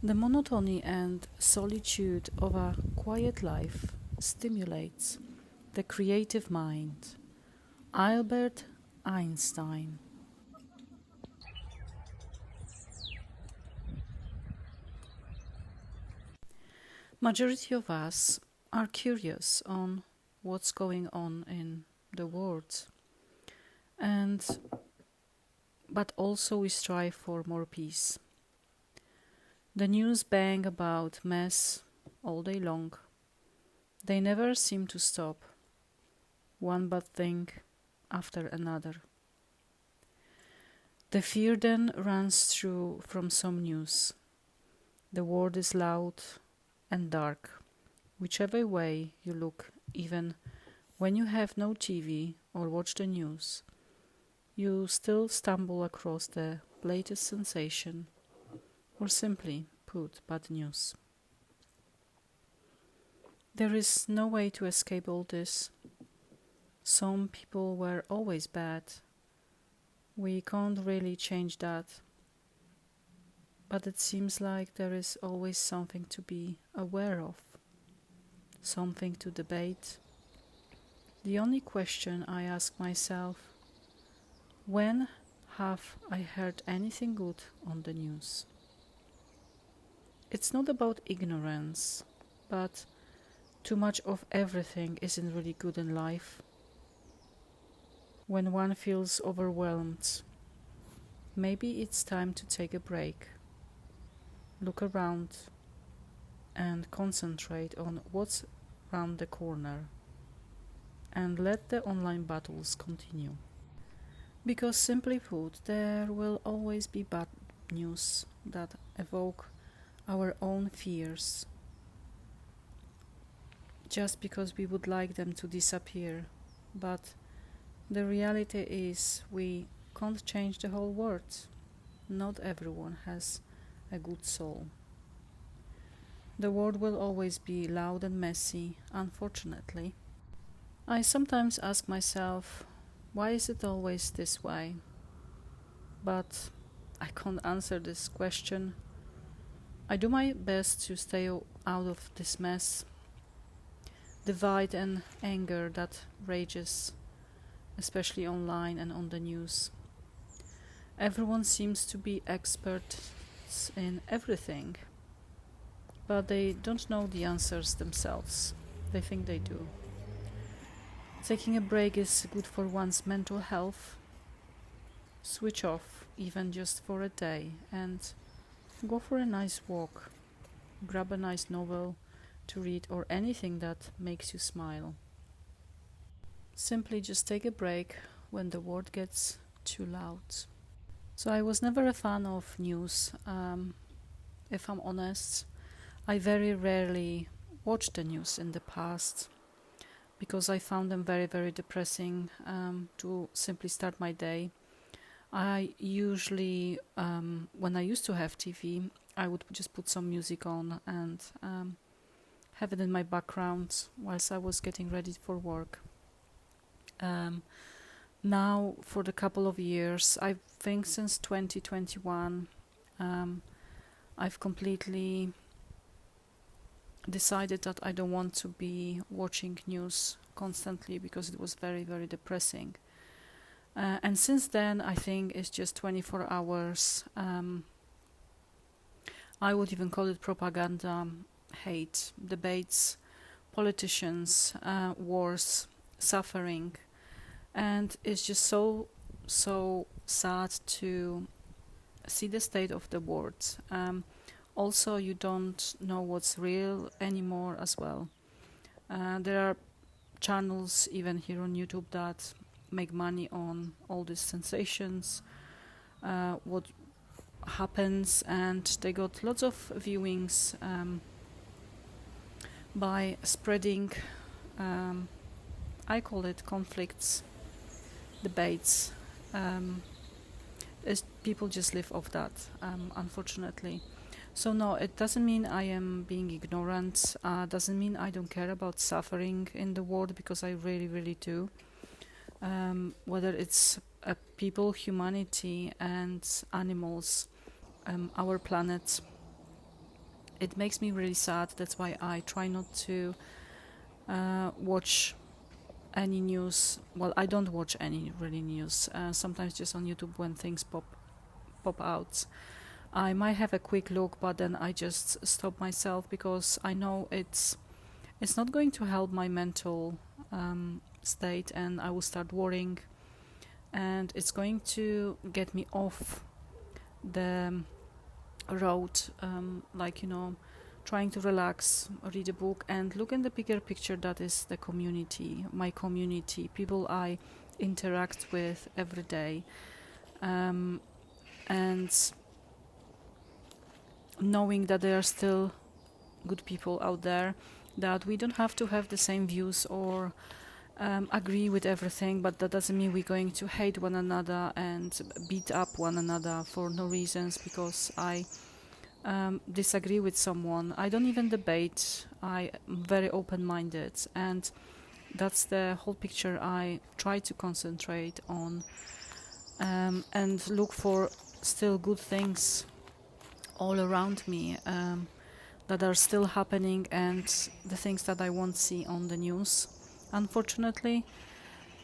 The monotony and solitude of a quiet life stimulates the creative mind. Albert Einstein. Majority of us are curious on what's going on in the world, and but also we strive for more peace. The news bang about mess all day long. They never seem to stop. One bad thing after another. The fear then runs through from some news. The world is loud and dark, whichever way you look, even when you have no TV or watch the news, you still stumble across the latest sensation or simply put bad news. There is no way to escape all this. Some people were always bad. We can't really change that. But it seems like there is always something to be aware of, something to debate. The only question I ask myself, when have I heard anything good on the news? It's not about ignorance, but too much of everything isn't really good in life. When one feels overwhelmed, maybe it's time to take a break, look around, and concentrate on what's round the corner, and let the online battles continue. Because simply put, there will always be bad news that evoke our own fears, just because we would like them to disappear. But the reality is we can't change the whole world. Not everyone has a good soul. The world will always be loud and messy, unfortunately. I sometimes ask myself, why is it always this way? But I can't answer this question. I do my best to stay out of this mess, divide and anger that rages, especially online and on the news. Everyone seems to be experts in everything, but they don't know the answers themselves. They think they do. Taking a break is good for one's mental health. Switch off, even just for a day, and go for a nice walk. Grab a nice novel to read or anything that makes you smile. Simply just take a break when the world gets too loud. So I was never a fan of news. If I'm honest, I very rarely watched the news in the past because I found them very, very depressing to simply start my day. I usually, when I used to have TV, I would just put some music on and have it in my background whilst I was getting ready for work. Now, for the couple of years, I think since 2021, I've completely decided that I don't want to be watching news constantly because it was very, very depressing. And since then, I think it's just 24 hours. I would even call it propaganda, hate, debates, politicians, wars, suffering. And it's just so sad to see the state of the world. Also, you don't know what's real anymore as well. There are channels even here on YouTube that make money on all these sensations, what happens, and they got lots of viewings by spreading, I call it conflicts, debates. People just live off that, unfortunately. So no, it doesn't mean I am being ignorant, doesn't mean I don't care about suffering in the world, because I really, really do. Whether it's people, humanity, and animals, our planet. it makes me really sad. That's why I try not to watch any news. Well, I don't watch any really news. Sometimes just on YouTube when things pop out. I might have a quick look, but then I just stop myself because I know it's not going to help my mental state, and I will start worrying, and it's going to get me off the road, like, trying to relax, read a book, and look in the bigger picture, that is the community, my community, people I interact with every day, and knowing that there are still good people out there, that we don't have to have the same views or agree with everything, but that doesn't mean we're going to hate one another and beat up one another for no reasons because I disagree with someone. I don't even debate. I'm very open-minded, and that's the whole picture I try to concentrate on, and look for still good things all around me that are still happening, and the things that I won't see on the news, unfortunately.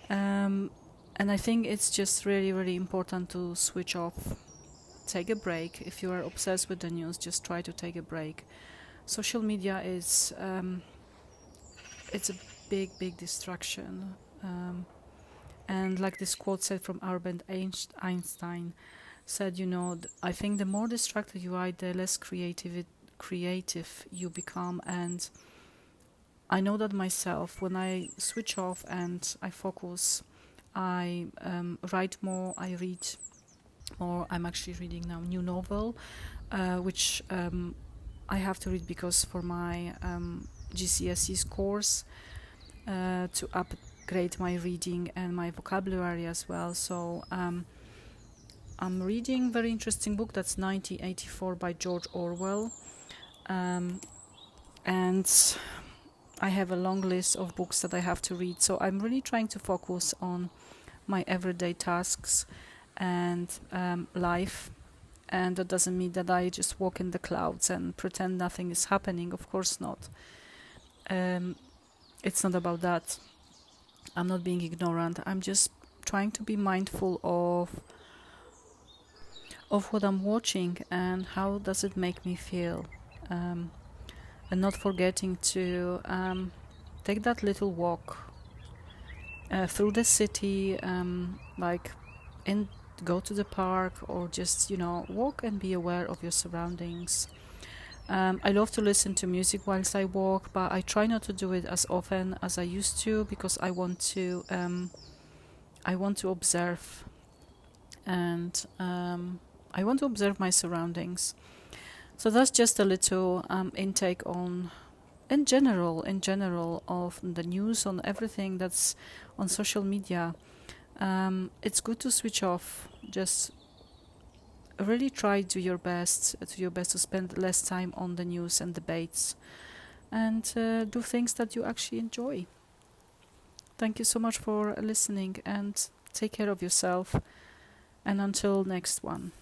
And I think it's just really, really important to switch off, take a break. If you are obsessed with the news, just try to take a break. Social media is it's a big, big distraction. And like this quote said from Albert Einstein, said, I think the more distracted you are, the less creative you become. And I know that myself, when I switch off and I focus, I write more, I read more. I'm actually reading now a new novel, which I have to read because for my GCSEs course, to upgrade my reading and my vocabulary as well. So I'm reading a very interesting book, that's 1984 by George Orwell, and I have a long list of books that I have to read. So I'm really trying to focus on my everyday tasks and life, and that doesn't mean that I just walk in the clouds and pretend nothing is happening. Of course not. It's not about that. I'm not being ignorant. I'm just trying to be mindful of what I'm watching and how does it make me feel, and not forgetting to take that little walk through the city, go to the park, or just walk and be aware of your surroundings. I love to listen to music whilst I walk, but I try not to do it as often as I used to because I want to observe, and I want to observe my surroundings. So that's just a little intake on, in general, of the news, on everything that's on social media. It's good to switch off. Just really try to your best to spend less time on the news and debates, and do things that you actually enjoy. Thank you so much for listening, and take care of yourself. And until next one.